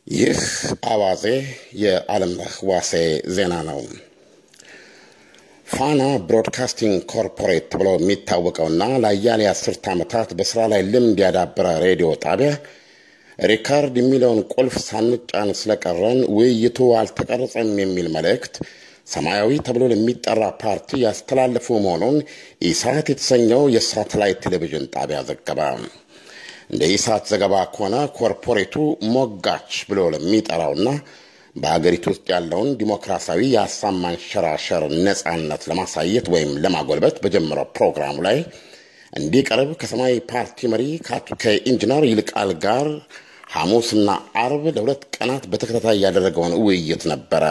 ይህ አዋዜ የዓለም ዋሴ ዜና ነው። ፋና ብሮድካስቲንግ ኮርፖሬት ተብሎ የሚታወቀውና ለአያሌ አስርት ዓመታት በስራ ላይ ልምድ ያዳበረ ሬዲዮ ጣቢያ ሪካርድ የሚለውን ቁልፍ ሳንጫን ስለቀረን ውይይቱ አልተቀረጸም የሚል መልእክት ሰማያዊ ተብሎ ለሚጠራ ፓርቲ ያስተላለፉ መሆኑን ኢሳት የተሰኘው የሳተላይት ቴሌቪዥን ጣቢያ ዘገበ። እንደ ኢሳት ዘገባ ከሆነ ኮርፖሬቱ ሞጋች ብሎ ለሚጠራውና በአገሪቱ ውስጥ ያለውን ዲሞክራሲያዊ የሀሳብ ማንሸራሸር ነጻነት ለማሳየት ወይም ለማጎልበት በጀመረው ፕሮግራሙ ላይ እንዲቀርብ ከሰማያዊ ፓርቲ መሪ ከኢንጂነር ይልቃል ጋር ሐሙስና አርብ ለሁለት ቀናት በተከታታይ ያደረገውን ውይይት ነበረ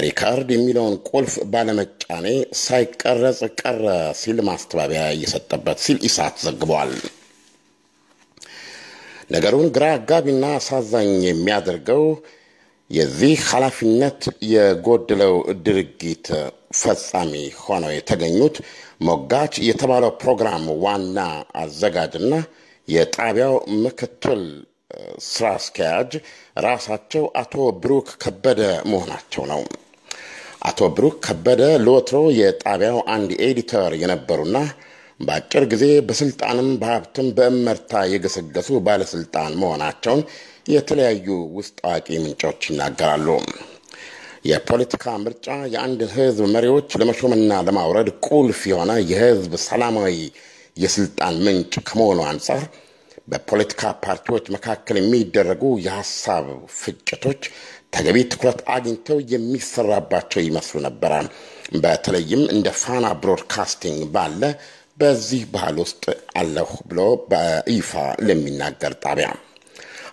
ሪካርድ የሚለውን ቁልፍ ባለመጫኔ ሳይቀረጽ ቀረ ሲል ማስተባበያ እየሰጠበት ሲል ኢሳት ዘግቧል። ነገሩን ግራ አጋቢና አሳዛኝ የሚያደርገው የዚህ ኃላፊነት የጎደለው ድርጊት ፈጻሚ ሆነው የተገኙት ሞጋች የተባለው ፕሮግራም ዋና አዘጋጅና የጣቢያው ምክትል ስራ አስኪያጅ ራሳቸው አቶ ብሩክ ከበደ መሆናቸው ነው። አቶ ብሩክ ከበደ ለወትሮ የጣቢያው አንድ ኤዲተር የነበሩና በአጭር ጊዜ በስልጣንም በሀብትም በእመርታ የገሰገሱ ባለስልጣን መሆናቸውን የተለያዩ ውስጥ አዋቂ ምንጮች ይናገራሉ። የፖለቲካ ምርጫ የአንድ ህዝብ መሪዎች ለመሾምና ለማውረድ ቁልፍ የሆነ የህዝብ ሰላማዊ የስልጣን ምንጭ ከመሆኑ አንጻር በፖለቲካ ፓርቲዎች መካከል የሚደረጉ የሐሳብ ፍጭቶች ተገቢ ትኩረት አግኝተው የሚሰራባቸው ይመስሉ ነበር። በተለይም እንደ ፋና ብሮድካስቲንግ ባለ በዚህ ባህል ውስጥ አለሁ ብሎ በይፋ ለሚናገር ጣቢያ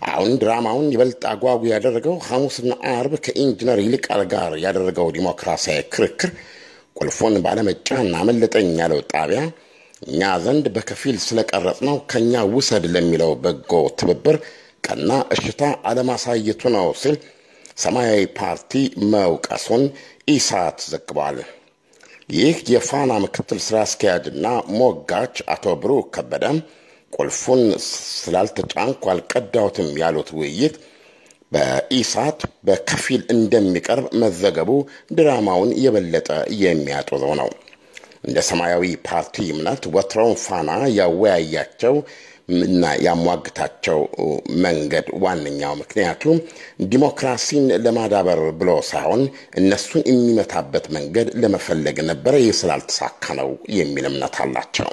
አሁን ድራማውን ይበልጥ አጓጉ ያደረገው ሐሙስና አርብ ከኢንጂነር ይልቃል ጋር ያደረገው ዲሞክራሲያዊ ክርክር ቁልፉን ባለመጫን አመለጠኝ ያለው ጣቢያ እኛ ዘንድ በከፊል ስለቀረጽነው ከኛ ውሰድ ለሚለው በጎ ትብብር ቀና እሽታ አለማሳየቱ ነው ሲል ሰማያዊ ፓርቲ መውቀሱን ኢሳት ዘግቧል። ይህ የፋና ምክትል ስራ አስኪያጅና ሞጋች አቶ ብሩክ ከበደ ቁልፉን ስላልተጫንኩ አልቀዳሁትም ያሉት ውይይት በኢሳት በከፊል እንደሚቀርብ መዘገቡ ድራማውን የበለጠ የሚያጦዘው ነው። እንደ ሰማያዊ ፓርቲ እምነት ወትሮውን ፋና ያወያያቸው እና ያሟግታቸው መንገድ ዋነኛው ምክንያቱ ዲሞክራሲን ለማዳበር ብሎ ሳይሆን እነሱን የሚመታበት መንገድ ለመፈለግ ነበር። ይህ ስላልተሳካ ነው የሚል እምነት አላቸው።